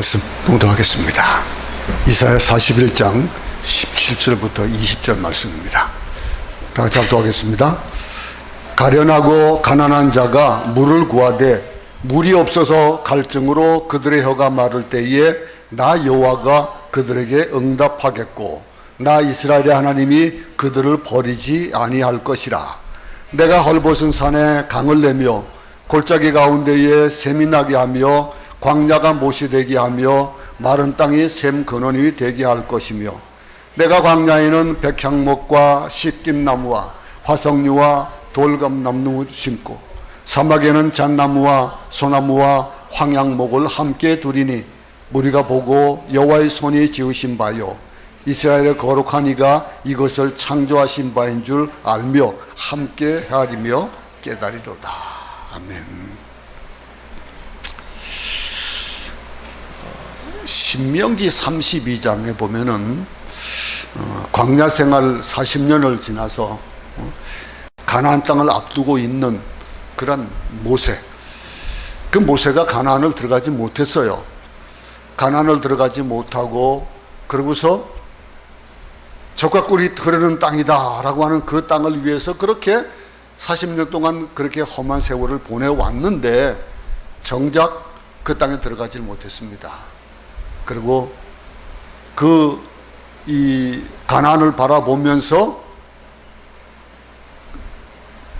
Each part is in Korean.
말씀 봉독하겠습니다. 이사야 41장 17절부터 20절 말씀입니다. 다 같이 합독하겠습니다. 가련하고 가난한 자가 물을 구하되 물이 없어서 갈증으로 그들의 혀가 마를 때에 나 여호와가 그들에게 응답하겠고 나 이스라엘의 하나님이 그들을 버리지 아니할 것이라. 내가 헐벗은 산에 강을 내며 골짜기 가운데에 샘이 나게 하며 광야가 못이 되게 하며 마른 땅이 샘 근원이 되게 할 것이며 내가 광야에는 백향목과 십김나무와 화석류와 돌감나무 심고 사막에는 잣나무와 소나무와 황양목을 함께 두리니 우리가 보고 여호와의 손이 지으신 바요 이스라엘의 거룩한 이가 이것을 창조하신 바인 줄 알며 함께 헤아리며 깨달으리로다. 아멘. 신명기 32장에 보면은 광야 생활 40년을 지나서 가나안 땅을 앞두고 있는 그런 모세, 그 모세가 가나안을 들어가지 못했어요. 가나안을 들어가지 못하고 그러고서 젖과 꿀이 흐르는 땅이다 라고 하는 그 땅을 위해서 그렇게 40년 동안 그렇게 험한 세월을 보내왔는데 정작 그 땅에 들어가지 못했습니다. 그리고 이 가나안을 바라보면서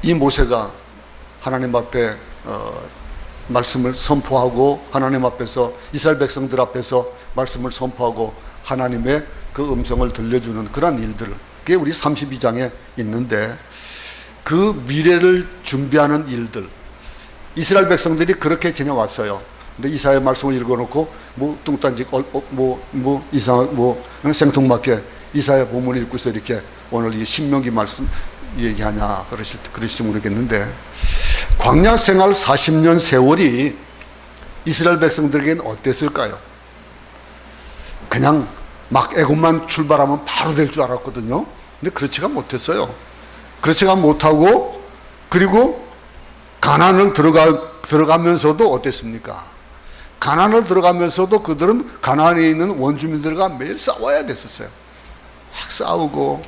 이 모세가 하나님 앞에 말씀을 선포하고 하나님 앞에서 이스라엘 백성들 앞에서 말씀을 선포하고 하나님의 그 음성을 들려주는 그런 일들, 그게 우리 32장에 있는데 그 미래를 준비하는 일들, 이스라엘 백성들이 그렇게 지내왔어요. 근데 이사야 말씀을 읽어놓고 뚱딴지 이상한 생뚱맞게 이사야 본문을 읽고서 이렇게 오늘 이 신명기 말씀 얘기하냐 그러실지 모르겠는데 광야 생활 40년 세월이 이스라엘 백성들에게는 어땠을까요? 그냥 막 애굽만 출발하면 바로 될 줄 알았거든요. 근데 그렇지가 못했어요. 그렇지가 못하고 그리고 가나안을 들어가면서도 어땠습니까? 가나안을 들어가면서도 그들은 가나안에 있는 원주민들과 매일 싸워야 됐었어요. 막 싸우고.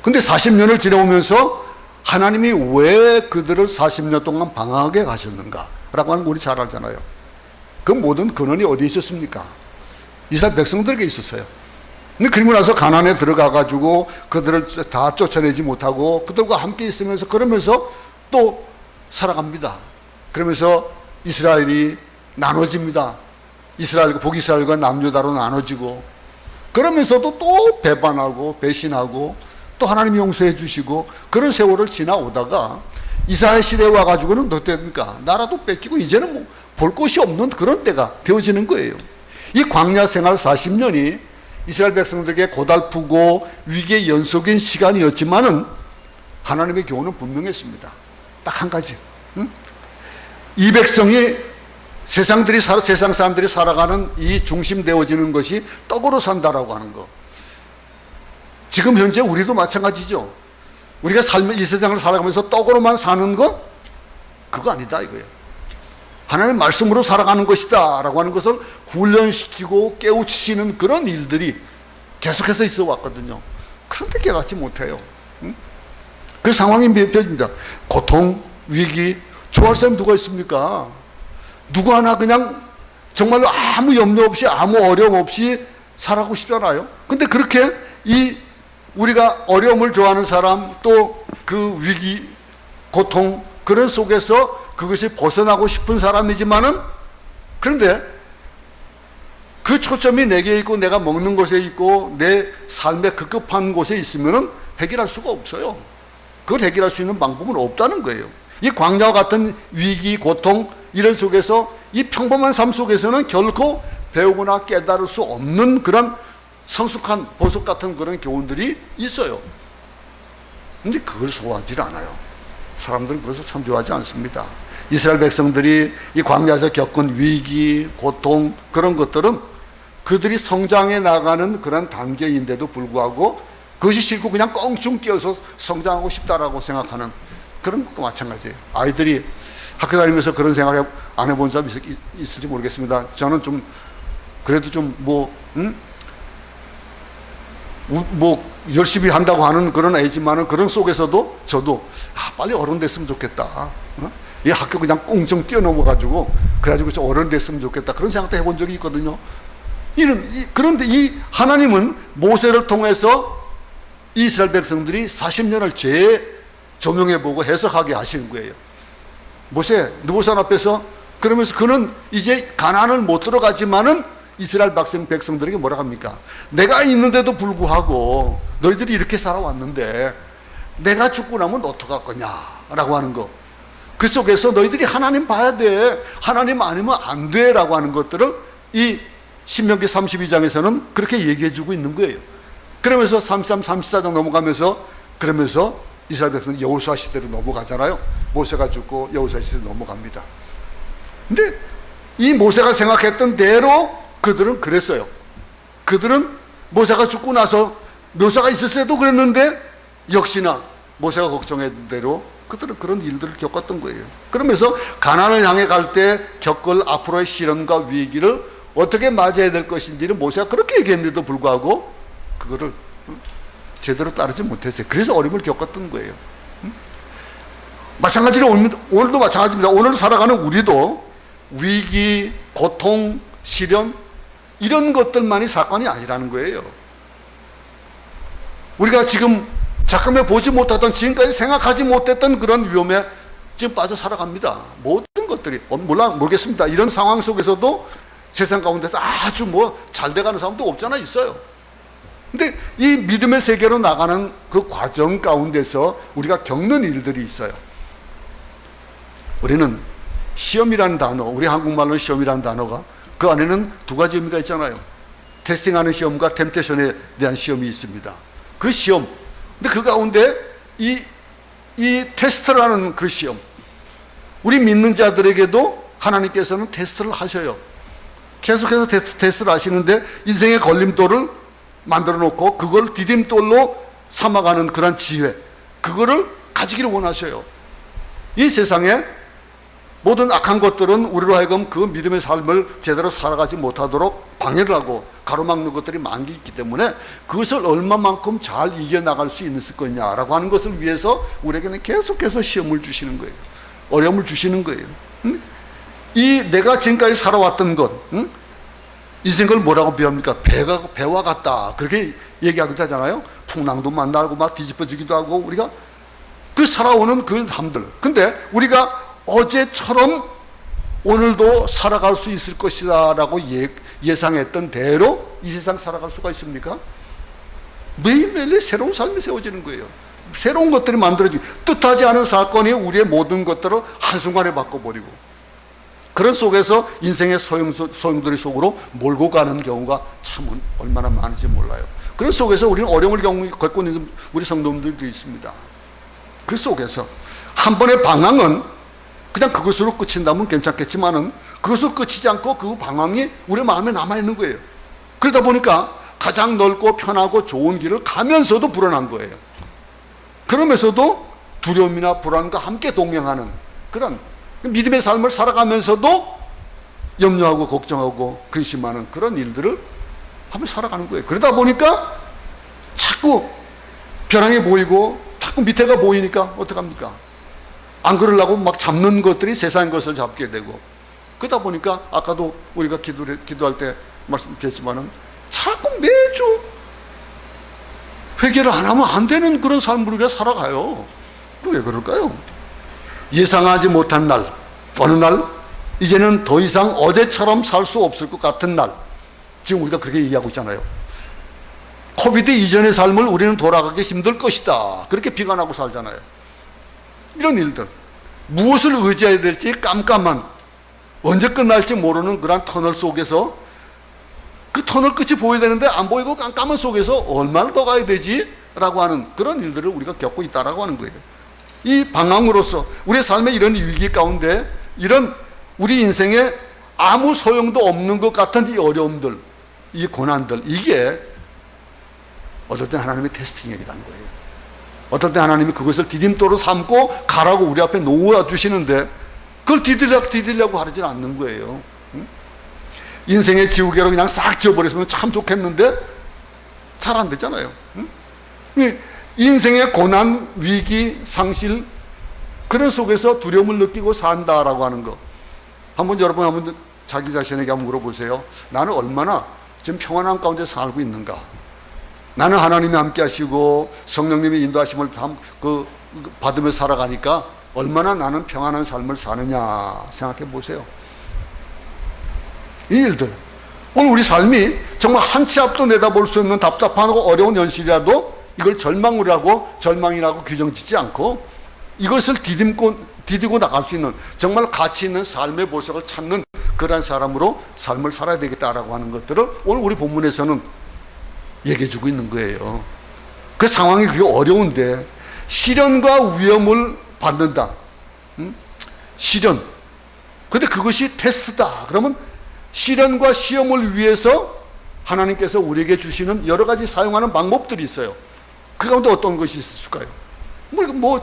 근데 40년을 지내오면서 하나님이 왜 그들을 40년 동안 방황하게 가셨는가? 라고 하는 거 우리 잘 알잖아요. 그 모든 근원이 어디 있었습니까? 이스라엘 백성들에게 있었어요. 근데 그리고 나서 가나안에 들어가가지고 그들을 다 쫓아내지 못하고 그들과 함께 있으면서 그러면서 또 살아갑니다. 그러면서 이스라엘이 나눠집니다. 북이스라엘과 남유다로 나눠지고 그러면서도 또 배반하고 배신하고 또 하나님이 용서해 주시고 그런 세월을 지나오다가 이스라엘 시대에 와가지고는 어떻습니까? 나라도 뺏기고 이제는 뭐 볼 곳이 없는 그런 때가 되어지는 거예요. 이 광야 생활 40년이 이스라엘 백성들에게 고달프고 위기의 연속인 시간이었지만은 하나님의 교훈은 분명했습니다. 딱 한 가지. 이 백성이 세상 사람들이 살아가는 이 중심되어지는 것이 떡으로 산다라고 하는 거. 지금 현재 우리도 마찬가지죠. 우리가 이 세상을 살아가면서 떡으로만 사는 거? 그거 아니다 이거예요. 하나님의 말씀으로 살아가는 것이다 라고 하는 것을 훈련시키고 깨우치시는 그런 일들이 계속해서 있어 왔거든요. 그런데 깨닫지 못해요. 그 상황이 펼쳐집니다. 고통, 위기, 좋아할 사람 누가 있습니까? 누구 하나 그냥 정말로 아무 염려 없이 아무 어려움 없이 살아가고 싶잖아요. 근데 그렇게 우리가 어려움을 좋아하는 사람 또 그 위기, 고통 그런 속에서 그것이 벗어나고 싶은 사람이지만은 그런데 그 초점이 내게 있고 내가 먹는 곳에 있고 내 삶의 급급한 곳에 있으면은 해결할 수가 없어요. 그걸 해결할 수 있는 방법은 없다는 거예요. 이 광야와 같은 위기, 고통 이런 속에서 이 평범한 삶 속에서는 결코 배우거나 깨달을 수 없는 그런 성숙한 보석 같은 그런 교훈들이 있어요. 근데 그걸 소화하지 않아요. 사람들은 그것을 참 좋아하지 않습니다. 이스라엘 백성들이 이 광야에서 겪은 위기, 고통 그런 것들은 그들이 성장해 나가는 그런 단계인데도 불구하고 그것이 싫고 그냥 껑충 뛰어서 성장하고 싶다라고 생각하는 그런 것도 마찬가지예요. 아이들이 학교 다니면서 그런 생활을 안 해본 사람 있을지 모르겠습니다. 저는 좀 그래도 좀 열심히 한다고 하는 그런 애지만은 그런 속에서도 저도 빨리 어른 됐으면 좋겠다. 이 학교 그냥 꽁정 뛰어넘어가지고 그래가지고 저 어른 됐으면 좋겠다. 그런 생각도 해본 적이 있거든요. 그런데 이 하나님은 모세를 통해서 이스라엘 백성들이 40년을 재조명해보고 해석하게 하시는 거예요. 모세, 느보산 앞에서 그러면서 그는 이제 가나안을 못 들어가지만은 이스라엘 백성들에게 뭐라 합니까? 내가 있는데도 불구하고 너희들이 이렇게 살아왔는데 내가 죽고 나면 어떡할 거냐 라고 하는 거. 그 속에서 너희들이 하나님 봐야 돼, 하나님 아니면 안 돼 라고 하는 것들을 이 신명기 32장에서는 그렇게 얘기해 주고 있는 거예요. 그러면서 33, 34장 넘어가면서 그러면서 이스라엘 백성은 여호수아 시대로 넘어가잖아요. 모세가 죽고 여호수아 시대로 넘어갑니다. 근데 이 모세가 생각했던 대로 그들은 그랬어요. 그들은 모세가 죽고 나서 묘사가 있었을 때도 그랬는데 역시나 모세가 걱정했던 대로 그들은 그런 일들을 겪었던 거예요. 그러면서 가나안을 향해 갈 때 겪을 앞으로의 시련과 위기를 어떻게 맞이해야 될 것인지를 모세가 그렇게 얘기했는데도 불구하고 그거를 제대로 따르지 못했어요. 그래서 어려움을 겪었던 거예요. 마찬가지로 오늘도 마찬가지입니다. 오늘 살아가는 우리도 위기, 고통, 시련 이런 것들만이 사건이 아니라는 거예요. 우리가 지금 잠깐만 보지 못하던, 지금까지 생각하지 못했던 그런 위험에 지금 빠져 살아갑니다. 모든 것들이 모르겠습니다. 이런 상황 속에서도 세상 가운데서 아주 잘 돼가는 사람도 없잖아, 있어요. 근데 이 믿음의 세계로 나가는 그 과정 가운데서 우리가 겪는 일들이 있어요. 우리는 시험이라는 단어, 우리 한국말로 시험이라는 단어가 그 안에는 두 가지 의미가 있잖아요. 테스팅하는 시험과 템테이션에 대한 시험이 있습니다. 그 시험, 근데 그 가운데 이 테스트라는 그 시험, 우리 믿는 자들에게도 하나님께서는 테스트를 하셔요. 계속해서 테스트를 하시는데 인생의 걸림돌을 만들어 놓고 그걸 디딤돌로 삼아가는 그런 지혜, 그거를 가지기를 원하셔요. 이 세상에 모든 악한 것들은 우리로 하여금 그 믿음의 삶을 제대로 살아가지 못하도록 방해를 하고 가로막는 것들이 많이 있기 때문에 그것을 얼마만큼 잘 이겨나갈 수 있을 거냐라고 하는 것을 위해서 우리에게는 계속해서 시험을 주시는 거예요. 어려움을 주시는 거예요. 이 내가 지금까지 살아왔던 것, 인생을 뭐라고 비합니까? 배와 같다, 그렇게 얘기하기도 하잖아요. 풍랑도 만나고 막 뒤집어지기도 하고 우리가 그 살아오는 그 삶들, 근데 우리가 어제처럼 오늘도 살아갈 수 있을 것이다 라고 예상했던 대로 이 세상 살아갈 수가 있습니까? 매일매일 새로운 삶이 세워지는 거예요. 새로운 것들이 만들어지고 뜻하지 않은 사건이 우리의 모든 것들을 한순간에 바꿔버리고 그런 속에서 인생의 소용돌이 속으로 몰고 가는 경우가 참 얼마나 많은지 몰라요. 그런 속에서 우리는 어려움을 겪고 있는 우리 성도님들도 있습니다. 그 속에서 한 번의 방황은 그냥 그것으로 끝인다면 괜찮겠지만은 그것으로 끝이지 않고 그 방황이 우리 마음에 남아있는 거예요. 그러다 보니까 가장 넓고 편하고 좋은 길을 가면서도 불안한 거예요. 그러면서도 두려움이나 불안과 함께 동행하는 그런 믿음의 삶을 살아가면서도 염려하고 걱정하고 근심하는 그런 일들을 하며 살아가는 거예요. 그러다 보니까 자꾸 벼랑이 보이고 자꾸 밑에가 보이니까 어떡합니까? 안 그러려고 막 잡는 것들이 세상의 것을 잡게 되고 그러다 보니까 아까도 우리가 기도할 때 말씀드렸지만은 자꾸 매주 회개를 안 하면 안 되는 그런 삶을 우리가 살아가요. 왜 그럴까요? 예상하지 못한 날, 어느 날 이제는 더 이상 어제처럼 살 수 없을 것 같은 날, 지금 우리가 그렇게 얘기하고 있잖아요. 코비드 이전의 삶을 우리는 돌아가기 힘들 것이다, 그렇게 비관하고 살잖아요. 이런 일들, 무엇을 의지해야 될지 깜깜한, 언제 끝날지 모르는 그런 터널 속에서 그 터널 끝이 보여야 되는데 안 보이고 깜깜한 속에서 얼마나 더 가야 되지? 라고 하는 그런 일들을 우리가 겪고 있다라고 하는 거예요. 이 방황으로서 우리의 삶의 이런 위기 가운데 이런 우리 인생에 아무 소용도 없는 것 같은 이 어려움들, 이 고난들, 이게 어떨 땐 하나님의 테스팅이라는 거예요. 어떨 때 하나님이 그것을 디딤돌로 삼고 가라고 우리 앞에 놓아주시는데 그걸 디딜려고 하지 않는 거예요. 인생의 지우개로 그냥 싹 지워버렸으면 참 좋겠는데 잘 안 되잖아요. 응? 인생의 고난, 위기, 상실 그런 속에서 두려움을 느끼고 산다라고 하는 거. 여러분 한번 자기 자신에게 한번 물어보세요. 나는 얼마나 지금 평안함 가운데 살고 있는가? 나는 하나님이 함께 하시고 성령님의 인도하심을 받으며 살아가니까 얼마나 나는 평안한 삶을 사느냐 생각해 보세요. 이 일들, 오늘 우리 삶이 정말 한 치 앞도 내다볼 수 없는 답답하고 어려운 현실이라도 이걸 절망이라고 규정짓지 않고 이것을 디디고 나갈 수 있는 정말 가치 있는 삶의 보석을 찾는 그러한 사람으로 삶을 살아야 되겠다라고 하는 것들을 오늘 우리 본문에서는 얘기해 주고 있는 거예요. 그 상황이 그렇게 어려운데 시련과 위험을 받는다. 시련. 근데 그것이 테스트다. 그러면 시련과 시험을 위해서 하나님께서 우리에게 주시는 여러 가지 사용하는 방법들이 있어요. 그 가운데 어떤 것이 있을까요?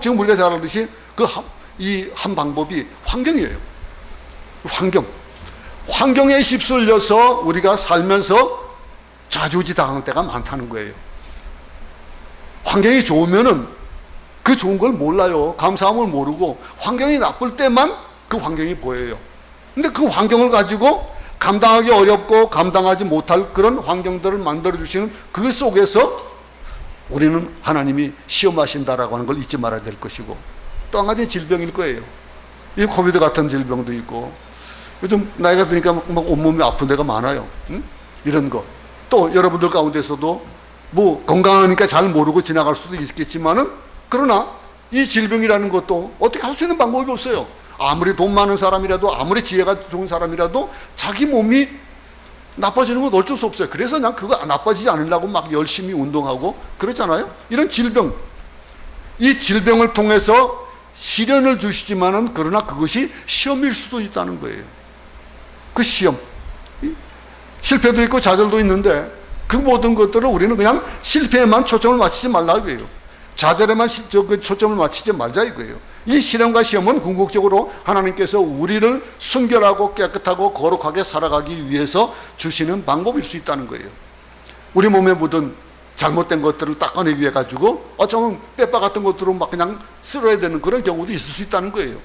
지금 우리가 잘 알듯이 이 한 방법이 환경이에요. 환경에 휩쓸려서 우리가 살면서 좌지우지 당하는 때가 많다는 거예요. 환경이 좋으면은 그 좋은 걸 몰라요. 감사함을 모르고 환경이 나쁠 때만 그 환경이 보여요. 근데 그 환경을 가지고 감당하기 어렵고 감당하지 못할 그런 환경들을 만들어주시는 그 속에서 우리는 하나님이 시험하신다라고 하는 걸 잊지 말아야 될 것이고, 또 한 가지 질병일 거예요. 이 코비드 같은 질병도 있고, 요즘 나이가 드니까 막 온몸이 아픈 데가 많아요. 이런 거. 또 여러분들 가운데서도 건강하니까 잘 모르고 지나갈 수도 있겠지만은, 그러나 이 질병이라는 것도 어떻게 할 수 있는 방법이 없어요. 아무리 돈 많은 사람이라도, 아무리 지혜가 좋은 사람이라도 자기 몸이 나빠지는 건 어쩔 수 없어요. 그래서 그냥 그거 나빠지지 않으려고 막 열심히 운동하고 그러잖아요. 이런 질병, 이 질병을 통해서 시련을 주시지만은 그러나 그것이 시험일 수도 있다는 거예요. 그 시험, 실패도 있고 좌절도 있는데 그 모든 것들을 우리는 그냥 실패에만 초점을 맞추지 말라 이거예요. 좌절에만 초점을 맞추지 말자 이거예요. 이 시련과 시험은 궁극적으로 하나님께서 우리를 순결하고 깨끗하고 거룩하게 살아가기 위해서 주시는 방법일 수 있다는 거예요. 우리 몸에 묻은 잘못된 것들을 닦아내기 위해 가지고 어쩌면 빼빠 같은 것들로 막 그냥 쓸어야 되는 그런 경우도 있을 수 있다는 거예요.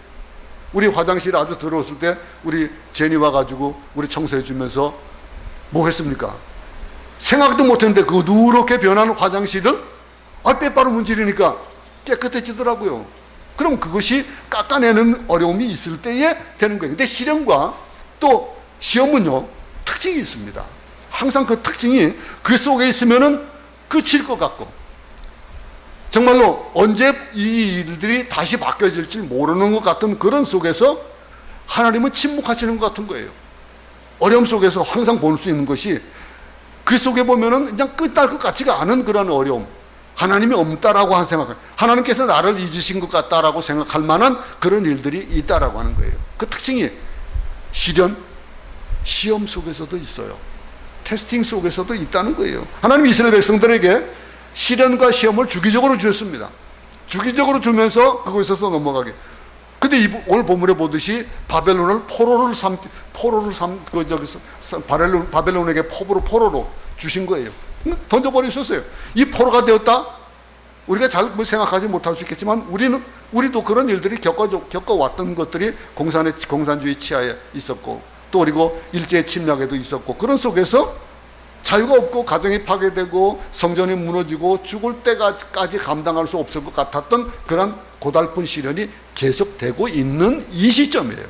우리 화장실에 아주 들어왔을 때 우리 제니 와가지고 우리 청소해 주면서 뭐 했습니까? 생각도 못했는데 그 누렇게 변한 화장실을 빼빠로 문지르니까 깨끗해지더라고요. 그럼 그것이 깎아내는 어려움이 있을 때에 되는 거예요. 근데 시련과 또 시험은요, 특징이 있습니다. 항상 그 특징이 그 속에 있으면은 끝일 것 같고, 정말로 언제 이 일들이 다시 바뀌어질지 모르는 것 같은 그런 속에서 하나님은 침묵하시는 것 같은 거예요. 어려움 속에서 항상 볼 수 있는 것이 그 속에 보면은 그냥 끝날 것 같지가 않은 그런 어려움. 하나님이 없다라고 한 생각, 하나님께서 나를 잊으신 것 같다라고 생각할 만한 그런 일들이 있다라고 하는 거예요. 그 특징이 시련, 시험 속에서도 있어요. 테스팅 속에서도 있다는 거예요. 하나님이 이스라엘 백성들에게 시련과 시험을 주기적으로 주셨습니다. 주기적으로 주면서 그곳에서 넘어가게. 근데 오늘 본문에 보듯이 바벨론에게 포로로 주신 거예요. 던져버리셨어요. 이 포로가 되었다? 우리가 잘 생각하지 못할 수 있겠지만 우리도 그런 일들이 겪어왔던 것들이 공산주의 치하에 있었고, 또 그리고 일제 침략에도 있었고, 그런 속에서 자유가 없고 가정이 파괴되고 성전이 무너지고 죽을 때까지 감당할 수 없을 것 같았던 그런 고달픈 시련이 계속되고 있는 이 시점이에요.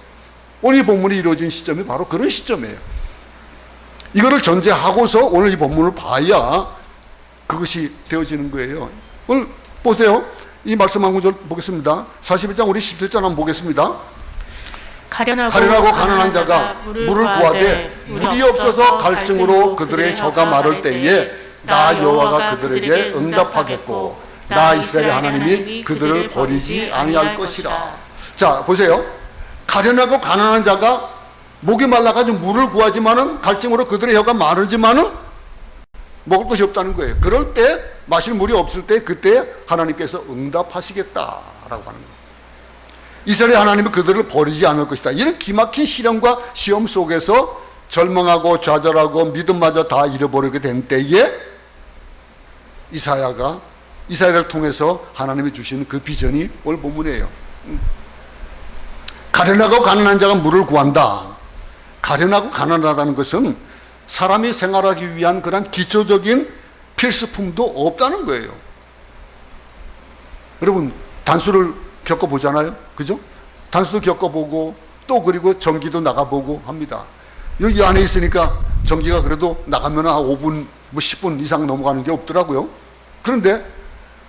오늘 이 본문이 이루어진 시점이 바로 그런 시점이에요. 이거를 전제하고서 오늘 이 본문을 봐야 그것이 되어지는 거예요. 오늘 보세요. 이 말씀 한 구절 보겠습니다. 41장 우리 17절 한번 보겠습니다. 가련하고 가난한 자가 물을 구하되 물이 없어서 갈증으로 그들의 혀가 마를 때에 나 여호와가 그들에게 응답하겠고 나 이스라엘의 하나님이 그들을 버리지 아니할 것이라. 자, 보세요. 가련하고 가난한 자가 목이 말라가지고 물을 구하지만은 갈증으로 그들의 혀가 마르지만은 먹을 것이 없다는 거예요. 그럴 때 마실 물이 없을 때 그때 하나님께서 응답하시겠다라고 하는 거예요. 이스라엘 하나님이 그들을 버리지 않을 것이다. 이런 기막힌 시련과 시험 속에서 절망하고 좌절하고 믿음마저 다 잃어버리게 된 때에 이사야를 통해서 하나님이 주신 그 비전이 오늘 본문이에요. 가련하고 가난한 자가 물을 구한다. 가련하고 가난하다는 것은 사람이 생활하기 위한 그런 기초적인 필수품도 없다는 거예요. 여러분, 단수를 겪어보잖아요. 그죠? 단수도 겪어보고 또 그리고 전기도 나가보고 합니다. 여기 안에 있으니까 전기가 그래도 나가면 한 5분, 뭐 10분 이상 넘어가는 게 없더라고요. 그런데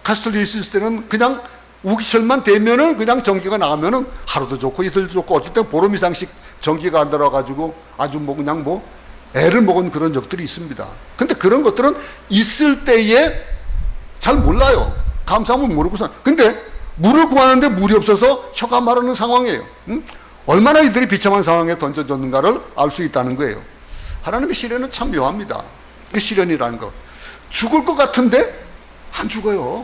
가스통이 있을 때는 그냥 우기철만 되면은 그냥 전기가 나가면은 하루도 좋고 이틀도 좋고 어떨 땐 보름 이상씩 전기가 안 들어가지고 아주 뭐 그냥 뭐 애를 먹은 그런 적들이 있습니다. 근데 그런 것들은 있을 때에 잘 몰라요. 감사함은 모르고서. 근데 물을 구하는데 물이 없어서 혀가 마르는 상황이에요. 얼마나 이들이 비참한 상황에 던져졌는가를 알 수 있다는 거예요. 하나님의 시련은 참 묘합니다. 그 시련이라는 것. 죽을 것 같은데 안 죽어요.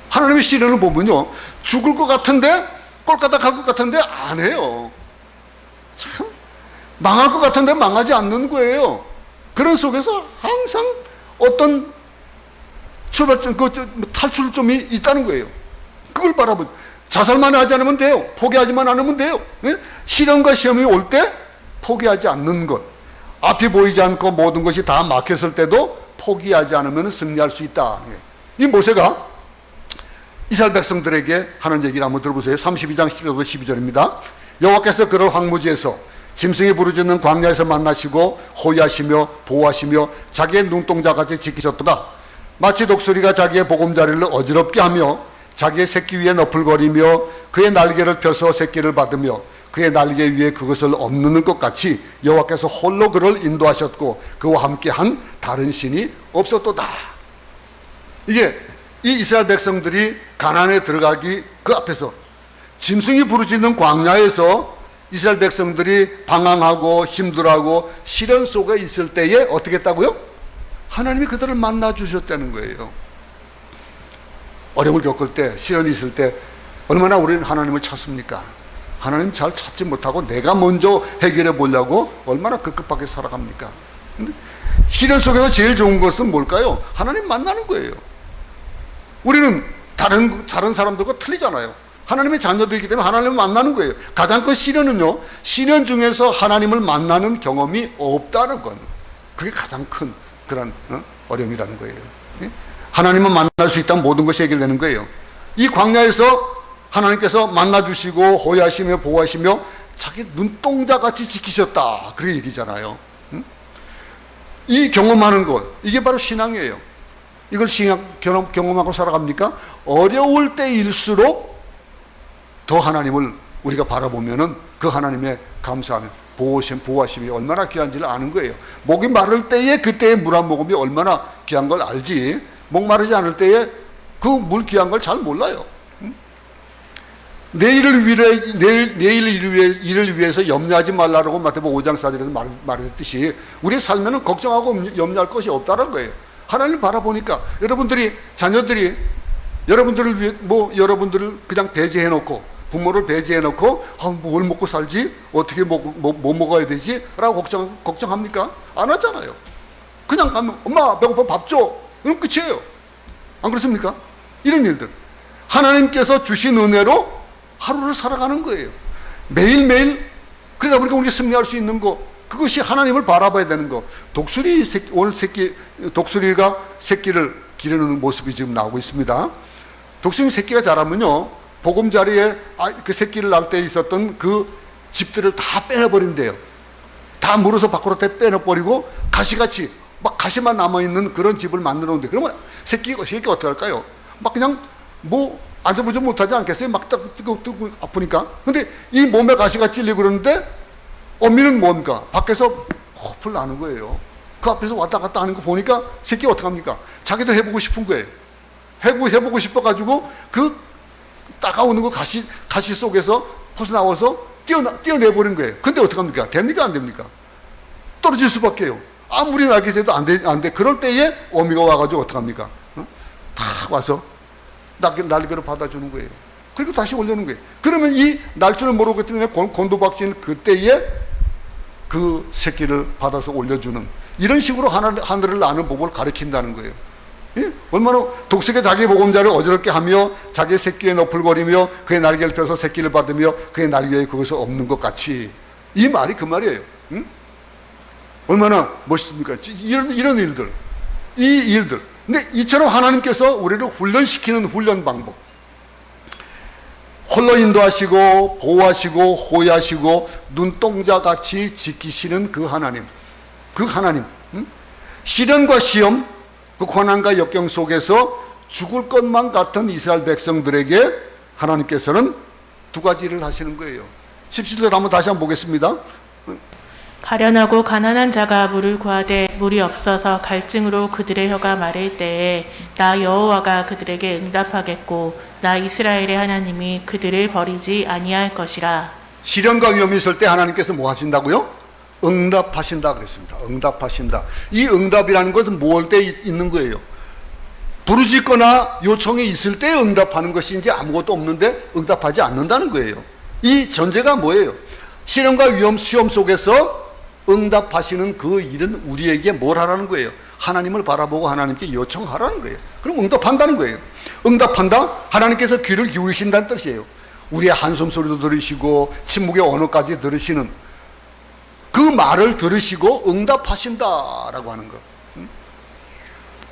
하나님의 시련을 보면요, 죽을 것 같은데 꼴까닥 할 것 같은데 안 해요. 참 망할 것 같은데 망하지 않는 거예요. 그런 속에서 항상 어떤 출발점, 탈출점이 있다는 거예요. 그걸 바라보죠. 자살만 하지 않으면 돼요. 포기하지만 않으면 돼요. 네? 시련과 시험이 올 때 포기하지 않는 것. 앞이 보이지 않고 모든 것이 다 막혔을 때도 포기하지 않으면 승리할 수 있다. 이 모세가 이스라엘 백성들에게 하는 얘기를 한번 들어보세요. 32장 10절부터 12절입니다. 여호와께서 그를 황무지에서 짐승이 부르짖는 광야에서 만나시고 호위하시며 보호하시며 자기의 눈동자같이 지키셨도다. 마치 독수리가 자기의 보금자리를 어지럽게 하며 자기의 새끼 위에 너풀거리며 그의 날개를 펴서 새끼를 받으며 그의 날개 위에 그것을 업는 것 같이 여호와께서 홀로 그를 인도하셨고 그와 함께한 다른 신이 없었도다. 이게 이 이스라엘 백성들이 가나안에 들어가기 그 앞에서 짐승이 부르짖는 광야에서 이스라엘 백성들이 방황하고 힘들어하고 시련 속에 있을 때에 어떻게 했다고요? 하나님이 그들을 만나 주셨다는 거예요. 어려움을 겪을 때, 시련이 있을 때 얼마나 우리는 하나님을 찾습니까? 하나님 잘 찾지 못하고 내가 먼저 해결해 보려고 얼마나 급급하게 살아갑니까? 근데 시련 속에서 제일 좋은 것은 뭘까요? 하나님 만나는 거예요. 우리는 다른 사람들과 틀리잖아요. 하나님의 자녀들이기 때문에 하나님을 만나는 거예요. 가장 큰 시련은요, 시련 중에서 하나님을 만나는 경험이 없다는 건 그게 가장 큰 그런 어려움이라는 거예요. 하나님을 만날 수 있다면 모든 것이 해결되는 거예요. 이 광야에서 하나님께서 만나주시고 호위하시며 보호하시며 자기 눈동자같이 지키셨다, 그렇게 얘기잖아요. 이 경험하는 것, 이게 바로 신앙이에요. 이걸 경험하고 살아갑니까? 어려울 때일수록 더 하나님을 우리가 바라보면은 그 하나님의 감사하며 보호하심이 얼마나 귀한지를 아는 거예요. 목이 마를 때에 그때의 물 한 모금이 얼마나 귀한 걸 알지, 목 마르지 않을 때에 그 물 귀한 걸 잘 몰라요. 내일을 위해서 염려하지 말라라고 마태복음 5장 4절에서 말했듯이 우리의 삶에는 걱정하고 염려할 것이 없다는 거예요. 하나님 바라보니까 여러분들이 자녀들이 여러분들을 위해 여러분들을 그냥 배제해 놓고 부모를 배제해 놓고 뭘 먹고 살지, 어떻게 뭐 먹어야 되지 라고 걱정합니까? 안 하잖아요. 그냥 가면 엄마 배고파 밥 줘, 그럼 끝이에요. 안 그렇습니까? 이런 일들 하나님께서 주신 은혜로 하루를 살아가는 거예요. 매일매일. 그러다 보니까 우리가 승리할 수 있는 거, 그것이 하나님을 바라봐야 되는 거. 독수리가 새끼를 기르는 모습이 지금 나오고 있습니다. 독수리 새끼가 자라면요, 보금자리에 그 새끼를 낳을 때 있었던 그 집들을 다 빼내버린대요. 다 물어서 밖으로 다 빼내버리고 가시같이 막 가시만 남아있는 그런 집을 만들어 놓는데, 그러면 새끼가 어떻게 할까요? 막 그냥 앉아보지 못하지 않겠어요? 막 뜨고 아프니까. 근데 이 몸에 가시가 찔리고 그러는데 어미는 뭔가 밖에서 호흡을 나는 거예요. 그 앞에서 왔다 갔다 하는 거 보니까 새끼가 어떡합니까? 자기도 해보고 싶은 거예요. 해보고 싶어가지고 그 따가우는 거 가시 속에서 벗어나와서 뛰어내버린 거예요. 근데 어떡합니까? 됩니까? 안 됩니까? 떨어질 수밖에요. 아무리 날개새도 안 돼. 그럴 때에 어미가 와가지고 어떡합니까? 다 와서 날개로 받아주는 거예요. 그리고 다시 올려놓는 거예요. 그러면 이 날 줄을 모르기 때문에 곤두박질 그때에 그 새끼를 받아서 올려주는, 이런 식으로 하늘을 나는 법을 가르친다는 거예요. 예? 얼마나 독수리가 자기 보금자리를 어지럽게 하며 자기 새끼에 너풀거리며 그의 날개를 펴서 새끼를 받으며 그의 날개에 그것을 없는 것 같이, 이 말이 그 말이에요. 응? 얼마나 멋있습니까? 이런 일들, 이 일들. 근데 이처럼 하나님께서 우리를 훈련시키는 훈련 방법, 홀로 인도하시고 보호하시고 호위하시고 눈동자같이 지키시는 그 하나님, 응? 시련과 시험, 그 고난과 역경 속에서 죽을 것만 같은 이스라엘 백성들에게 하나님께서는 두 가지를 하시는 거예요. 17절 한번 다시 한번 보겠습니다. 가련하고 가난한 자가 물을 구하되 물이 없어서 갈증으로 그들의 혀가 마를 때에 나 여호와가 그들에게 응답하겠고 나 이스라엘의 하나님이 그들을 버리지 아니할 것이라. 시련과 위험이 있을 때 하나님께서 뭐 하신다고요? 응답하신다 그랬습니다. 응답하신다. 이 응답이라는 것은 뭘 때 있는 거예요? 부르짖거나 요청이 있을 때 응답하는 것이 이제 아무것도 없는데 응답하지 않는다는 거예요. 이 전제가 뭐예요? 시련과 위험, 시험 속에서 응답하시는 그 일은 우리에게 뭘 하라는 거예요? 하나님을 바라보고 하나님께 요청하라는 거예요. 그럼 응답한다는 거예요. 응답한다? 하나님께서 귀를 기울이신다는 뜻이에요. 우리의 한숨 소리도 들으시고 침묵의 언어까지 들으시는 그 말을 들으시고 응답하신다라고 하는 것.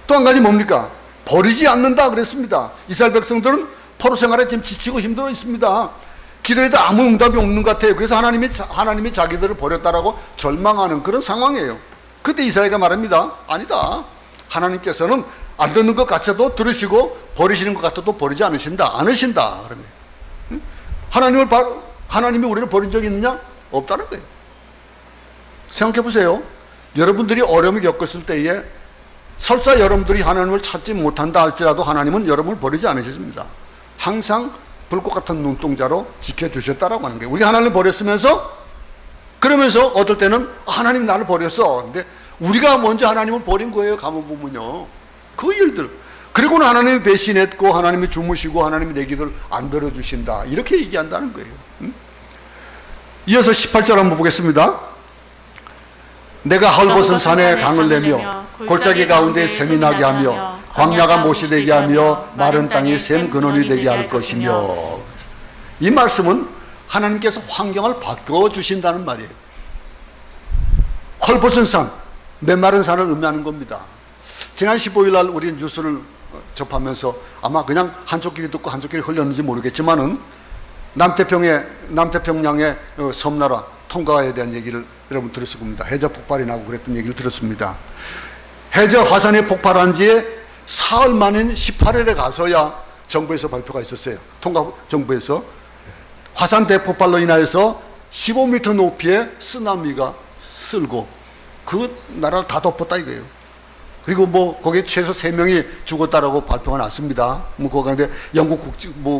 또 한 가지 뭡니까? 버리지 않는다 그랬습니다. 이스라엘 백성들은 포로 생활에 지금 지치고 힘들어 있습니다. 기도해도 아무 응답이 없는 것 같아요. 그래서 하나님이 자기들을 버렸다라고 절망하는 그런 상황이에요. 그때 이사야가 말합니다. 아니다. 하나님께서는 안 듣는 것 같아도 들으시고 버리시는 것 같아도 버리지 않으신다. 그러면 하나님이 우리를 버린 적이 있느냐? 없다는 거예요. 생각해 보세요. 여러분들이 어려움을 겪었을 때에 설사 여러분들이 하나님을 찾지 못한다 할지라도 하나님은 여러분을 버리지 않으십니다. 항상 불꽃 같은 눈동자로 지켜주셨다라고 하는 거예요. 우리 하나님을 버렸으면서 그러면서 어떨 때는 하나님 나를 버렸어. 근데 우리가 먼저 하나님을 버린 거예요. 가만 보면요. 그 일들. 그리고는 하나님이 배신했고 하나님이 주무시고 하나님이 내 기도를 안 들어주신다. 이렇게 얘기한다는 거예요. 이어서 18절 한번 보겠습니다. 내가 헐벗은 산에 강을 내며 골짜기 가운데 샘이 나게 하며 광야가 못이 되게 하며 마른 땅이 샘 근원이 되게 할 것이며. 이 말씀은 하나님께서 환경을 바꿔주신다는 말이에요. 헐벗은 산, 메마른 산을 의미하는 겁니다. 지난 15일 날 우리 뉴스를 접하면서 아마 그냥 한쪽 길이 듣고 한쪽 길이 흘렸는지 모르겠지만은 남태평양의 섬나라 통가에 대한 얘기를 여러분 들었을 겁니다. 해저 폭발이 나고 그랬던 얘기를 들었습니다. 해저 화산이 폭발한 지에 사흘 만인 18일에 가서야 정부에서 발표가 있었어요. 통가 정부에서 화산 대폭발로 인하여서 15m 높이의 쓰나미가 쓸고 그 나라를 다 덮었다 이거예요. 그리고 뭐 거기에 최소 3명이 죽었다라고 발표가 났습니다. 뭐 그 가운데 영국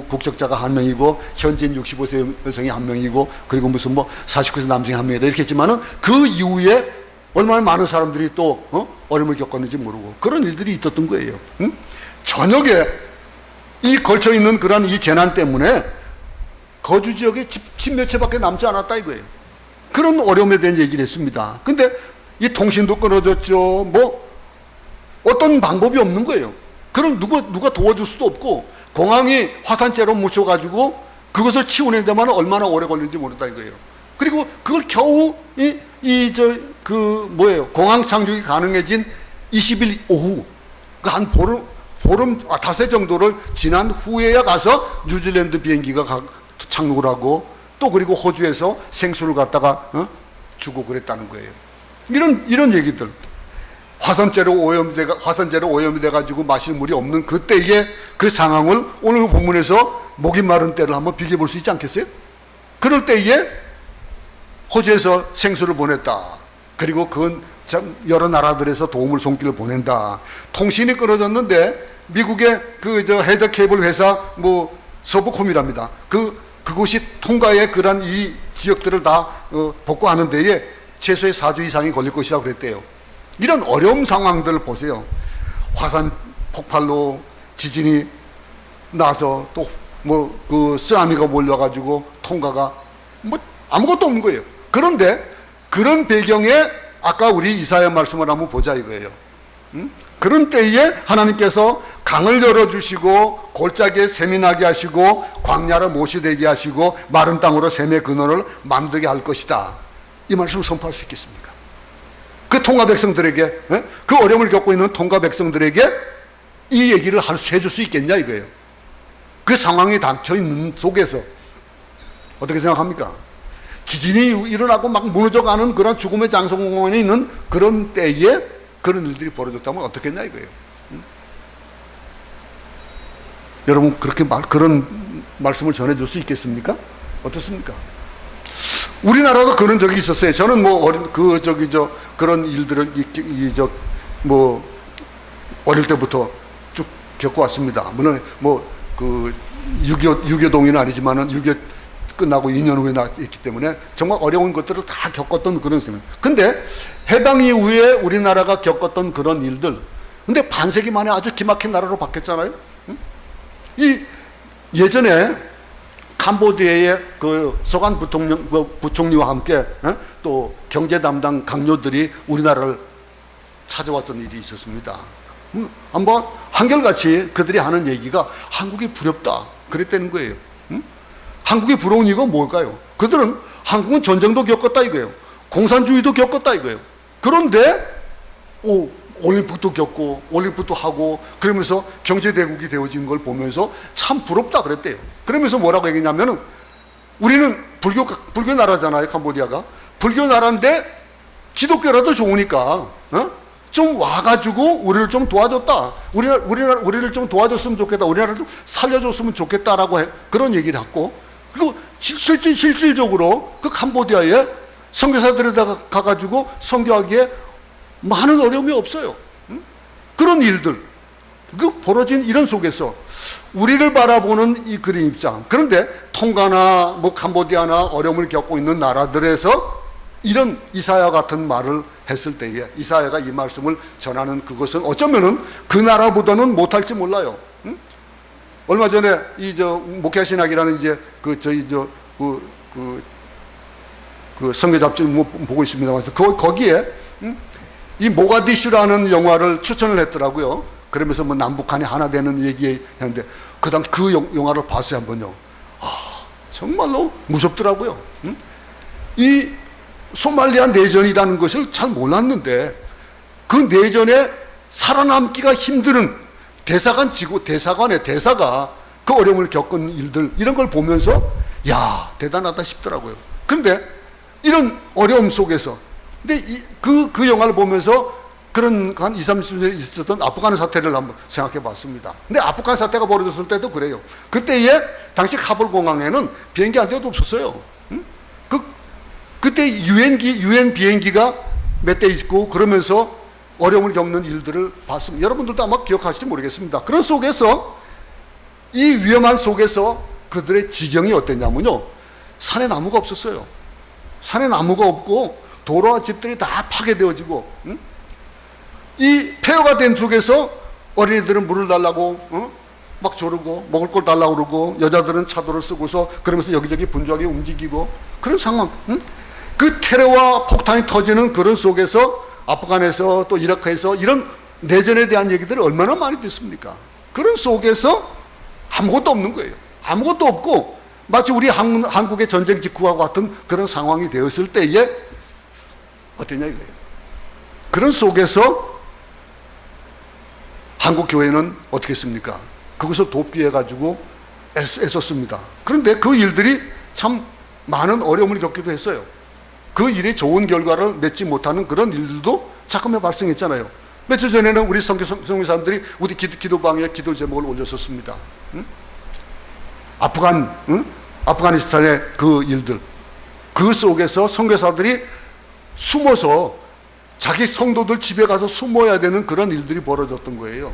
국적자가 1명이고 현지인 65세 여성이 1명이고 그리고 무슨 뭐 49세 남성이 1명이다 이렇게 했지만은 그 이후에 얼마나 많은 사람들이 또 어려움을 겪었는지 모르고 그런 일들이 있었던 거예요. 응? 저녁에 이 걸쳐 있는 그런 이 재난 때문에 거주 지역에 집 몇 채밖에 남지 않았다 이거예요. 그런 어려움에 대한 얘기를 했습니다. 근데 이 통신도 끊어졌죠. 뭐 어떤 방법이 없는 거예요. 그럼 누가 도와줄 수도 없고 공항이 화산재로 묻혀가지고 그것을 치우는 데만 얼마나 오래 걸리는지 모른다 이거예요. 그리고 그걸 겨우 공항 착륙이 가능해진 20일 오후 한 보름 닷새 정도를 지난 후에야 가서 뉴질랜드 비행기가 착륙을 하고 또 그리고 호주에서 생수를 갖다가 주고 그랬다는 거예요. 이런 얘기들. 화산재로 오염이 돼가지고 마실 물이 없는 그때의 그 상황을 오늘 본문에서 목이 마른 때를 한번 비교해 볼 수 있지 않겠어요? 그럴 때에 호주에서 생수를 보냈다. 그리고 그건 여러 나라들에서 도움을 손길을 보낸다. 통신이 끊어졌는데 미국의 해저 케이블 회사 서부콤이랍니다. 그곳이 통과의 그런 이 지역들을 다 복구하는 데에 최소의 4주 이상이 걸릴 것이라고 그랬대요. 이런 어려운 상황들을 보세요. 화산 폭발로 지진이 나서 또 쓰나미가 몰려가지고 통과가 아무것도 없는 거예요. 그런데 그런 배경에 아까 우리 이사야 말씀을 한번 보자 이거예요. 그런 때에 하나님께서 강을 열어주시고 골짜기에 샘이 나게 하시고 광야를 못이 되게 하시고 마른 땅으로 샘의 근원을 만들게 할 것이다. 이 말씀을 선포할 수 있겠습니까? 그 통가 백성들에게, 그 어려움을 겪고 있는 통가 백성들에게 이 얘기를 해줄 수 있겠냐 이거예요. 그 상황이 닥쳐 있는 속에서 어떻게 생각합니까? 지진이 일어나고 막 무너져가는 그런 죽음의 장소공원에 있는 그런 때에 그런 일들이 벌어졌다면 어떻겠냐 이거예요. 여러분 그렇게 그런 말씀을 전해줄 수 있겠습니까? 어떻습니까? 우리나라도 그런 적이 있었어요. 저는 뭐 그런 일들을 어릴 때부터 쭉 겪어왔습니다. 물론 그 6.25 동의는 아니지만은 6.25 끝나고 2년 후에 있기 때문에 정말 어려운 것들을 다 겪었던 그런 셈입니다. 근데 해방 이후에 우리나라가 겪었던 그런 일들, 근데 반세기 만에 아주 기막힌 나라로 바뀌었잖아요. 이 예전에 캄보디아의 그 서관 부총리와 함께 또 경제 담당 강요들이 우리나라를 찾아왔던 일이 있었습니다. 한번 한결같이 그들이 하는 얘기가 한국이 부럽다 그랬다는 거예요. 한국이 부러운 이유가 뭘까요? 그들은 한국은 전쟁도 겪었다 이거예요. 공산주의도 겪었다 이거예요. 그런데 올림픽도 겪고 올림픽도 하고 그러면서 경제대국이 되어진 걸 보면서 참 부럽다 그랬대요. 그러면서 뭐라고 얘기했냐면은 우리는 불교 나라잖아요. 캄보디아가 불교 나라인데 기독교라도 좋으니까 좀 와가지고 우리를 좀 도와줬다. 우리를 좀 도와줬으면 좋겠다. 우리나라를 좀 살려줬으면 좋겠다라고 그런 얘기를 했고, 그리고 실질적으로 그 캄보디아에 선교사들이 가가지고 선교하기에 많은 어려움이 없어요. 그런 일들, 그 벌어진 이런 속에서 우리를 바라보는 이 그림 입장. 그런데 통가나 캄보디아나 어려움을 겪고 있는 나라들에서 이런 이사야 같은 말을 했을 때에 이사야가 이 말씀을 전하는 그것은 어쩌면은 그 나라보다는 못할지 몰라요. 얼마 전에 목회 신학이라는 그 선교 잡지 보고 있습니다. 그래서 거기에 이 모가디슈라는 영화를 추천을 했더라고요. 그러면서 남북한이 하나 되는 얘기했는데 그 영화를 봤어요 한번요. 정말로 무섭더라고요. 이 소말리아 내전이라는 것을 잘 몰랐는데 그 내전에 살아남기가 힘든 대사관의 대사가 그 어려움을 겪은 일들 이런 걸 보면서 대단하다 싶더라고요. 그런데 이런 어려움 속에서 근데 그 영화를 보면서 그런 한 20, 30년 있었던 아프간 사태를 한번 생각해 봤습니다. 근데 아프간 사태가 벌어졌을 때도 그래요. 그때에 당시 카불 공항에는 비행기 한 대도 없었어요. 그때 유엔 비행기가 몇 대 있고 그러면서 어려움을 겪는 일들을 봤습니다. 여러분들도 아마 기억하실지 모르겠습니다. 그런 속에서 이 위험한 속에서 그들의 지경이 어땠냐면요. 산에 나무가 없었어요. 산에 나무가 없고 도로와 집들이 다 파괴되어지고 이 폐허가 된 속에서 어린이들은 물을 달라고 막 조르고 먹을 걸 달라고 그러고 여자들은 차도를 쓰고서 그러면서 여기저기 분주하게 움직이고 그런 상황. 그 테러와 폭탄이 터지는 그런 속에서 아프간에서 또 이라크에서 이런 내전에 대한 얘기들을 얼마나 많이 듣습니까? 그런 속에서 아무것도 없는 거예요. 아무것도 없고 마치 우리 한국의 전쟁 직후와 같은 그런 상황이 되었을 때에 어땠냐 이거예요. 그런 속에서 한국 교회는 어떻게 했습니까? 그것을 돕기 위해 가지고 애썼습니다. 그런데 그 일들이 참 많은 어려움을 겪기도 했어요. 그 일이 좋은 결과를 맺지 못하는 그런 일들도 자꾸만 발생했잖아요. 며칠 전에는 우리 선교사님들이 우리 기도방에 기도 제목을 올렸었습니다. 아프가니스탄의 그 일들, 그 속에서 선교사들이 숨어서 자기 성도들 집에 가서 숨어야 되는 그런 일들이 벌어졌던 거예요.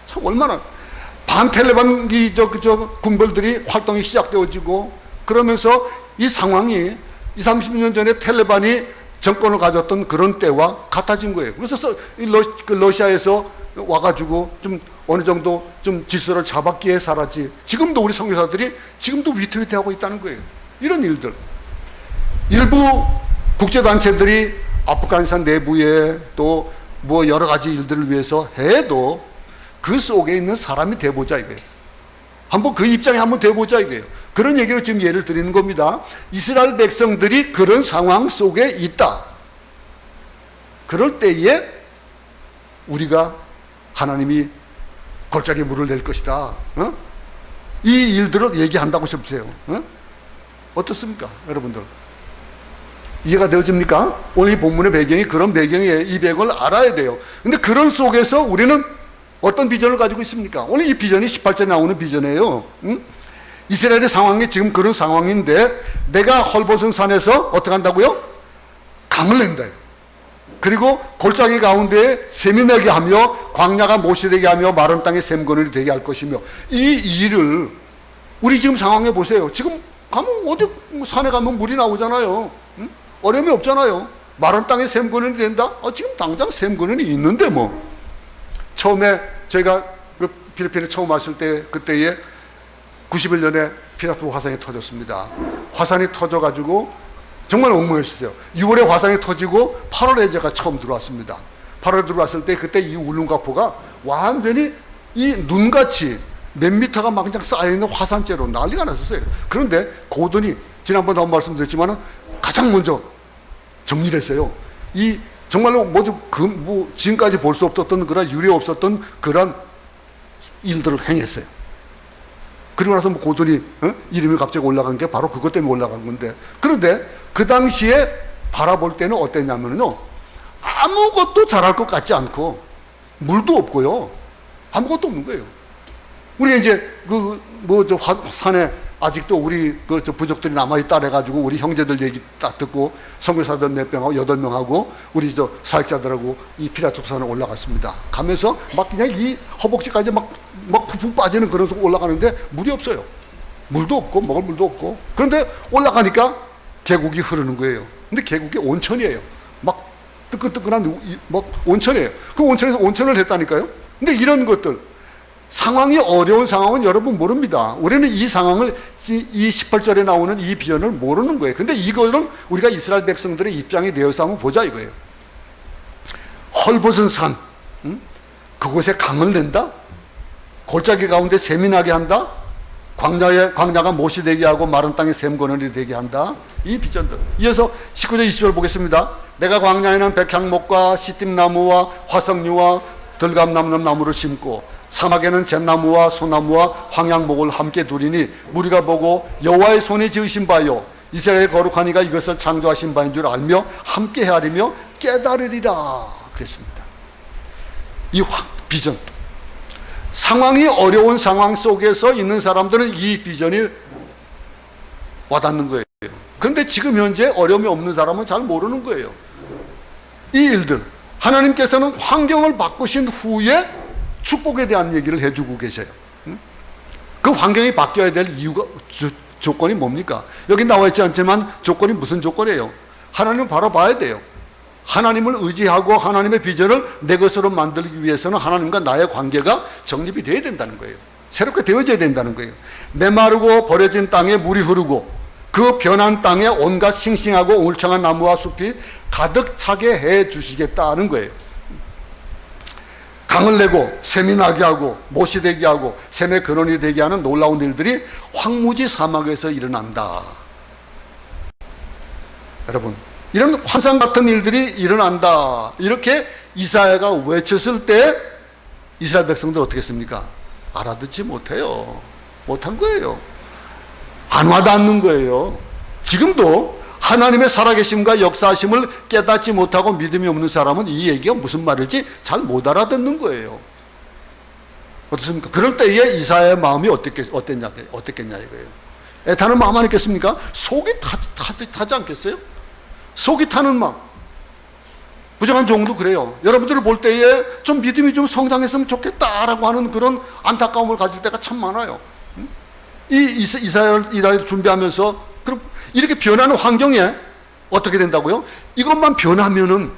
참 얼마나 반텔레반 군벌들이 활동이 시작되어지고 그러면서 이 상황이 20, 30년 전에 텔레반이 정권을 가졌던 그런 때와 같아진 거예요. 그래서 러시아에서 와가지고 좀 어느 정도 좀 질서를 잡았기에 살았지. 지금도 우리 선교사들이 지금도 위태위태하고 있다는 거예요. 이런 일들. 일부 국제단체들이 아프가니스탄 내부에 또 뭐 여러 가지 일들을 위해서 해도 그 속에 있는 사람이 돼보자 이거예요. 한번 그 입장에 한번 돼보자 이거예요. 그런 얘기로 지금 예를 드리는 겁니다. 이스라엘 백성들이 그런 상황 속에 있다. 그럴 때에 우리가 하나님이 골짜기에 물을 낼 것이다. 이 일들을 얘기한다고 싶으세요. 어떻습니까? 여러분들. 이해가 되어집니까? 오늘 이 본문의 배경이 그런 배경이에요. 이 배경을 알아야 돼요. 근데 그런 속에서 우리는 어떤 비전을 가지고 있습니까? 오늘 이 비전이 18절에 나오는 비전이에요. 이스라엘의 상황이 지금 그런 상황인데 내가 헐벗은 산에서 어떻게 한다고요? 강을 낸다. 그리고 골짜기 가운데에 샘이 나게 하며 광야가 못이 되게 하며 마른 땅에 샘거늘이 되게 할 것이며 이 일을 우리 지금 상황에 보세요. 지금 가면 어디 산에 가면 물이 나오잖아요. 어려움이 없잖아요. 마른 땅에 샘거늘이 된다? 지금 당장 샘거늘이 있는데 뭐. 처음에 제가 그 필리핀에 처음 왔을 때 그때에 91년에 피라토 화산이 터졌습니다. 화산이 터져가지고 정말 엉망이었어요. 6월에 화산이 터지고 8월에 제가 처음 들어왔습니다. 8월에 들어왔을 때 그때 이 울릉가포가 완전히 이 눈같이 몇 미터가 막 그냥 쌓여있는 화산재로 난리가 났었어요. 그런데 고든이 지난번에 한번 말씀드렸지만 가장 먼저 정리를 했어요. 이 정말로 모두 뭐 지금까지 볼 수 없었던 그런 유례 없었던 그런 일들을 행했어요. 그리고 나서 뭐 고든이 이름이 갑자기 올라간 게 바로 그것 때문에 올라간 건데, 그런데 그 당시에 바라볼 때는 어땠냐면요, 아무것도 잘할 것 같지 않고 물도 없고요, 아무것도 없는 거예요. 우리 이제 산에 아직도 우리 저 부족들이 남아있다 해가지고 우리 형제들 얘기 딱 듣고 선교사들 몇 명하고 8명하고 우리 저 사역자들하고 이 피라토 산에 올라갔습니다. 가면서 막 그냥 이 허벅지까지 막 푹푹 빠지는 그런 속 올라가는데 물이 없어요. 물도 없고 먹을 물도 없고. 그런데 올라가니까 계곡이 흐르는 거예요. 근데 계곡이 온천이에요. 막 뜨끈뜨끈한 막 온천이에요. 그 온천에서 온천을 했다니까요. 근데 이런 것들, 상황이 어려운 상황은 여러분 모릅니다. 우리는 이 상황을, 이 18절에 나오는 이 비전을 모르는 거예요. 근데 이거를 우리가 이스라엘 백성들의 입장이 되어서 한번 보자 이거예요. 헐벗은 산, 그곳에 강을 낸다? 골짜기 가운데 샘이 나게 한다? 광야가 못이 되게 하고 마른 땅에 샘거늘이 되게 한다? 이 비전들. 이어서 19절 20절 보겠습니다. 내가 광야에는 백향목과 시팀나무와 화석류와 들감나무를 심고 사막에는 잿나무와 소나무와 황양목을 함께 두리니 무리가 보고 여호와의 손이 지으신 바요 이스라엘의 거룩한 이가 이것을 창조하신 바인 줄 알며 함께 헤아리며 깨달으리라 그랬습니다. 이 비전, 상황이 어려운 상황 속에서 있는 사람들은 이 비전이 와닿는 거예요. 그런데 지금 현재 어려움이 없는 사람은 잘 모르는 거예요. 이 일들, 하나님께서는 환경을 바꾸신 후에 축복에 대한 얘기를 해주고 계셔요. 그 환경이 바뀌어야 될 이유가, 조건이 뭡니까? 여기 나와 있지 않지만 조건이 무슨 조건이에요? 하나님을 바라봐야 돼요. 하나님을 의지하고 하나님의 비전을 내 것으로 만들기 위해서는 하나님과 나의 관계가 정립이 되어야 된다는 거예요. 새롭게 되어져야 된다는 거예요. 메마르고 버려진 땅에 물이 흐르고 그 변한 땅에 온갖 싱싱하고 울창한 나무와 숲이 가득 차게 해 주시겠다는 거예요. 강을 내고 샘이 나게 하고 못이 되게 하고 샘의 근원이 되게 하는 놀라운 일들이 황무지 사막에서 일어난다. 여러분, 이런 환상 같은 일들이 일어난다, 이렇게 이사야가 외쳤을 때 이스라엘 백성들 어떻게 했습니까? 알아듣지 못해요. 못한 거예요. 안 와닿는 거예요. 지금도 하나님의 살아계심과 역사하심을 깨닫지 못하고 믿음이 없는 사람은 이 얘기가 무슨 말일지 잘 못 알아듣는 거예요. 어떻습니까? 그럴 때에 이사야의 마음이 어땠겠냐 이거예요. 애타는 마음 아니겠습니까? 속이 타지 않겠어요? 속이 타는 마음. 부정한 종도 그래요. 여러분들을 볼 때에 좀 믿음이 좀 성장했으면 좋겠다라고 하는 그런 안타까움을 가질 때가 참 많아요. 이사야를 준비하면서 그럼 이렇게 변하는 환경에 어떻게 된다고요? 이것만 변하면은,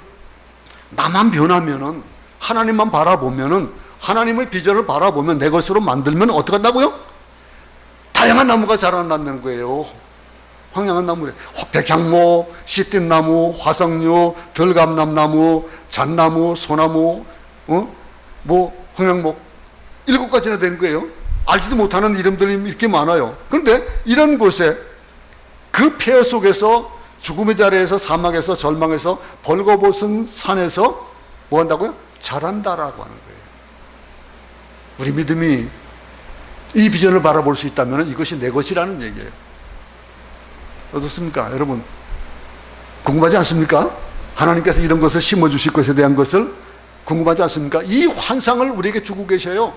나만 변하면은, 하나님만 바라보면은, 하나님의 비전을 바라보면, 내 것으로 만들면 어떻게 한다고요? 다양한 나무가 자라난다는 거예요. 황량한 나무래. 백향모, 시띠나무, 화석류, 들감남나무, 잣나무, 소나무, 황량목 7가지나 되는 거예요. 알지도 못하는 이름들이 이렇게 많아요. 그런데 이런 곳에 그 폐허 속에서 죽음의 자리에서 사막에서 절망에서 벌거벗은 산에서 뭐 한다고요? 자란다라고 하는 거예요. 우리 믿음이 이 비전을 바라볼 수 있다면 이것이 내 것이라는 얘기예요. 어떻습니까? 여러분 궁금하지 않습니까? 하나님께서 이런 것을 심어주실 것에 대한 것을 궁금하지 않습니까? 이 환상을 우리에게 주고 계셔요.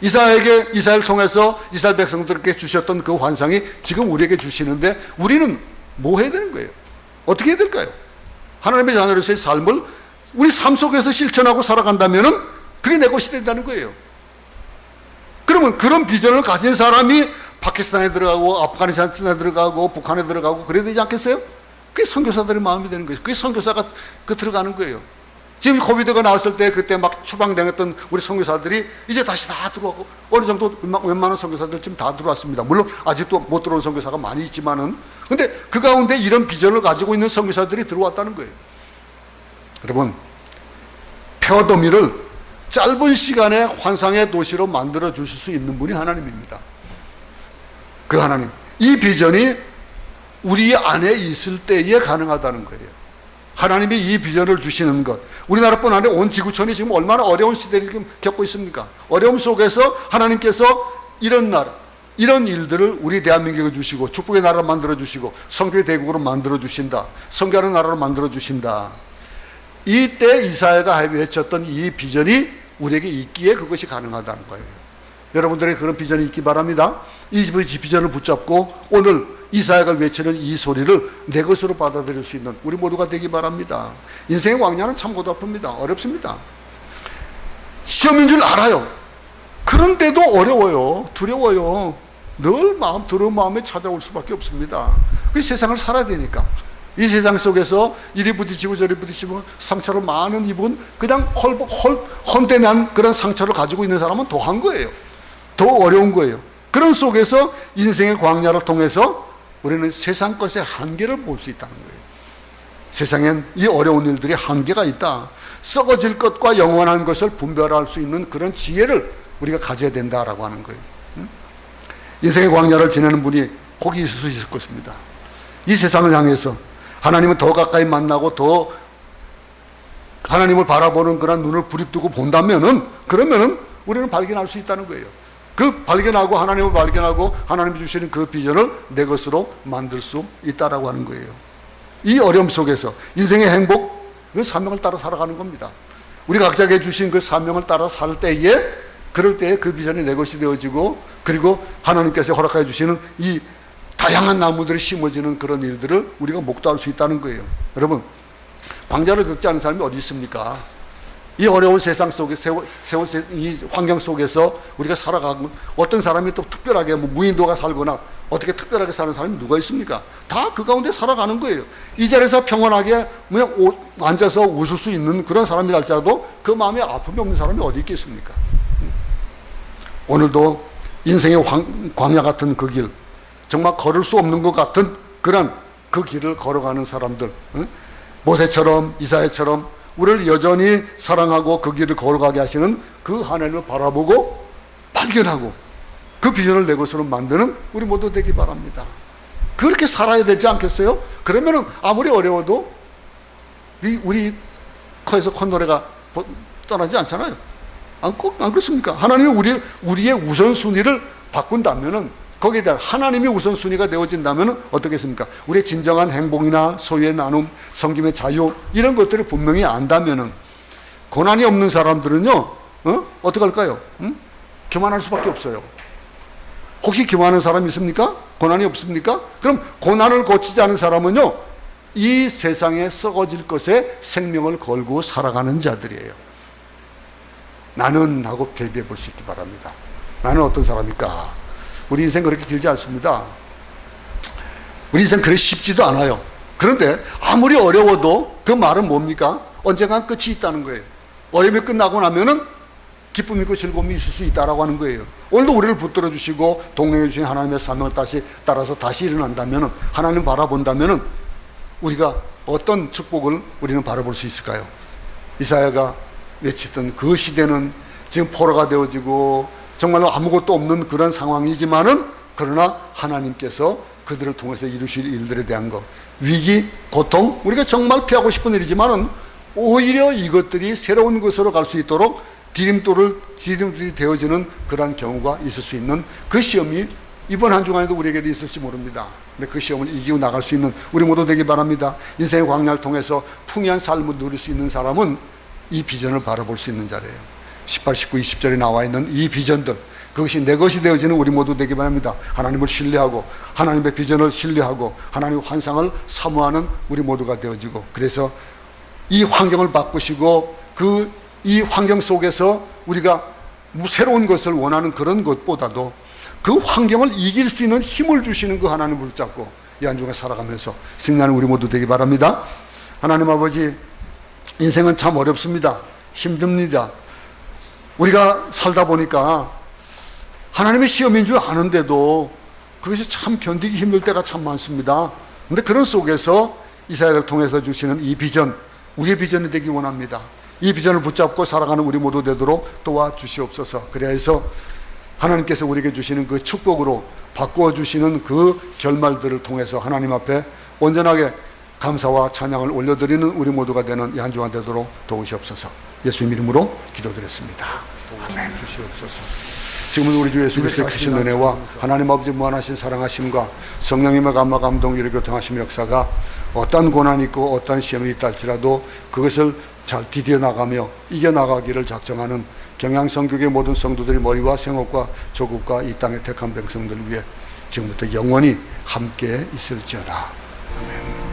이사야를 통해서 이스라엘 백성들에게 주셨던 그 환상이 지금 우리에게 주시는데 우리는 뭐 해야 되는 거예요? 어떻게 해야 될까요? 하나님의 자녀로서의 삶을 우리 삶 속에서 실천하고 살아간다면 그게 내 것이 된다는 거예요. 그러면 그런 비전을 가진 사람이 파키스탄에 들어가고 아프가니스탄에 들어가고 북한에 들어가고 그래야 되지 않겠어요? 그게 선교사들의 마음이 되는 거예요. 그게 선교사가 들어가는 거예요. 지금 코비드가 나왔을 때 그때 막 추방당했던 우리 선교사들이 이제 다시 다 들어오고 어느 정도 웬만한 선교사들 지금 다 들어왔습니다. 물론 아직도 못 들어온 선교사가 많이 있지만은 근데 그 가운데 이런 비전을 가지고 있는 선교사들이 들어왔다는 거예요. 여러분 폐허더미를 짧은 시간에 환상의 도시로 만들어 주실 수 있는 분이 하나님입니다. 그 하나님 이 비전이 우리 안에 있을 때에 가능하다는 거예요. 하나님이 이 비전을 주시는 것 우리나라뿐 아니라 온 지구촌이 지금 얼마나 어려운 시대를 지금 겪고 있습니까? 어려움 속에서 하나님께서 이런 나라 이런 일들을 우리 대한민국에 주시고 축복의 나라를 만들어 주시고 선교의 대국으로 만들어 주신다. 선교하는 나라로 만들어 주신다. 이때 이사야가 외쳤던 이 비전이 우리에게 있기에 그것이 가능하다는 거예요. 여러분들에게 그런 비전이 있기 바랍니다. 이 비전을 붙잡고 오늘 이사야가 외치는 이 소리를 내 것으로 받아들일 수 있는 우리 모두가 되기 바랍니다. 인생의 광야는 참 고달픕니다. 어렵습니다. 시험인 줄 알아요. 그런데도 어려워요. 두려워요. 늘 더러운 마음에 찾아올 수밖에 없습니다. 그 세상을 살아야 되니까. 이 세상 속에서 이리 부딪히고 저리 부딪히고 상처를 많은 입은 그냥 헌대난 그런 상처를 가지고 있는 사람은 더한 거예요. 더 어려운 거예요. 그런 속에서 인생의 광야를 통해서 우리는 세상 것의 한계를 볼 수 있다는 거예요. 세상엔 이 어려운 일들이 한계가 있다. 썩어질 것과 영원한 것을 분별할 수 있는 그런 지혜를 우리가 가져야 된다라고 하는 거예요. 인생의 광야를 지내는 분이 혹이 있을 수 있을 것입니다. 이 세상을 향해서 하나님을 더 가까이 만나고 더 하나님을 바라보는 그런 눈을 부립두고 본다면은 그러면은 우리는 발견할 수 있다는 거예요. 그 발견하고 하나님을 발견하고 하나님이 주시는 그 비전을 내 것으로 만들 수 있다라고 하는 거예요. 이 어려움 속에서 인생의 행복, 그 사명을 따라 살아가는 겁니다. 우리 각자에게 주신 그 사명을 따라 살 때에 그럴 때에 그 비전이 내 것이 되어지고 그리고 하나님께서 허락해 주시는 이 다양한 나무들이 심어지는 그런 일들을 우리가 목도할 수 있다는 거예요. 여러분 광야를 겪지 않은 사람이 어디 있습니까? 이 어려운 세상 속에 이 환경 속에서 우리가 살아가고 어떤 사람이 또 특별하게 무인도가 살거나 어떻게 특별하게 사는 사람이 누가 있습니까? 다 그 가운데 살아가는 거예요. 이 자리에서 평온하게 그냥 앉아서 웃을 수 있는 그런 사람이 할지라도 그 마음에 아픔이 없는 사람이 어디 있겠습니까? 오늘도 인생의 광야 같은 그 길, 정말 걸을 수 없는 것 같은 그런 그 길을 걸어가는 사람들, 모세처럼 이사야처럼 우리를 여전히 사랑하고 그 길을 걸어가게 하시는 그 하나님을 바라보고 발견하고 그 비전을 내 것으로 만드는 우리 모두 되기 바랍니다. 그렇게 살아야 되지 않겠어요? 그러면은 아무리 어려워도 우리 코에서 콧노래가 떠나지 않잖아요. 안 그렇습니까? 하나님이 우리의 우선순위를 바꾼다면은 거기에 대한 하나님이 우선순위가 되어진다면 어떻겠습니까? 우리의 진정한 행복이나 소유의 나눔, 섬김의 자유 이런 것들을 분명히 안다면 고난이 없는 사람들은요 어떻게 할까요? 교만할 수밖에 없어요. 혹시 교만하는 사람이 있습니까? 고난이 없습니까? 그럼 고난을 고치지 않은 사람은요 이 세상에 썩어질 것에 생명을 걸고 살아가는 자들이에요. 나는 하고 대비해 볼 수 있기 바랍니다. 나는 어떤 사람일까? 우리 인생 그렇게 길지 않습니다. 우리 인생 그렇게 쉽지도 않아요. 그런데 아무리 어려워도 그 말은 뭡니까? 언젠간 끝이 있다는 거예요. 어려움이 끝나고 나면은 기쁨 있고 즐거움이 있을 수 있다라고 하는 거예요. 오늘도 우리를 붙들어 주시고 동행해 주신 하나님의 사명을 따라서 다시 일어난다면, 하나님 바라본다면 우리가 어떤 축복을 우리는 바라볼 수 있을까요? 이사야가 외쳤던 그 시대는 지금 포로가 되어지고 정말로 아무것도 없는 그런 상황이지만은, 그러나 하나님께서 그들을 통해서 이루실 일들에 대한 것, 위기, 고통, 우리가 정말 피하고 싶은 일이지만은 오히려 이것들이 새로운 것으로 갈 수 있도록 디딤돌이 되어지는 그러한 경우가 있을 수 있는 그 시험이 이번 한 주간에도 우리에게도 있을지 모릅니다. 근데 그 시험을 이기고 나갈 수 있는 우리 모두 되기 바랍니다. 인생의 광야를 통해서 풍요한 삶을 누릴 수 있는 사람은 이 비전을 바라볼 수 있는 자리예요. 18, 19, 20절에 나와 있는 이 비전들, 그것이 내 것이 되어지는 우리 모두 되기 바랍니다. 하나님을 신뢰하고 하나님의 비전을 신뢰하고 하나님의 환상을 사모하는 우리 모두가 되어지고, 그래서 이 환경을 바꾸시고 이 환경 속에서 우리가 새로운 것을 원하는 그런 것보다도 그 환경을 이길 수 있는 힘을 주시는 그 하나님을 붙잡고 이 한 주간 살아가면서 승리하는 우리 모두 되기 바랍니다. 하나님 아버지, 인생은 참 어렵습니다. 힘듭니다. 우리가 살다 보니까 하나님의 시험인 줄 아는데도 그것이 참 견디기 힘들 때가 참 많습니다. 그런데 그런 속에서 이사야를 통해서 주시는 이 비전, 우리의 비전이 되기 원합니다. 이 비전을 붙잡고 살아가는 우리 모두 되도록 도와주시옵소서. 그래서 하나님께서 우리에게 주시는 그 축복으로 바꾸어 주시는 그 결말들을 통해서 하나님 앞에 온전하게 감사와 찬양을 올려드리는 우리 모두가 되는 이 한 주간 되도록 도우시옵소서. 예수님 이름으로 기도드렸습니다. 아멘. 주시옵소서. 지금은 우리 주 예수 그리스도의 크신 은혜와 하나님 아버지 무한하신 사랑하심과 성령님의 감화 감동 이르 교통하심 역사가 어떠한 고난이 있고 어떠한 시험이 있다 할지라도 그것을 잘 디뎌 나가며 이겨 나가기를 작정하는 경양성교의 모든 성도들이 머리와 생업과 조국과 이 땅의 택한 백성들을 위해 지금부터 영원히 함께 있을지어다. 아멘.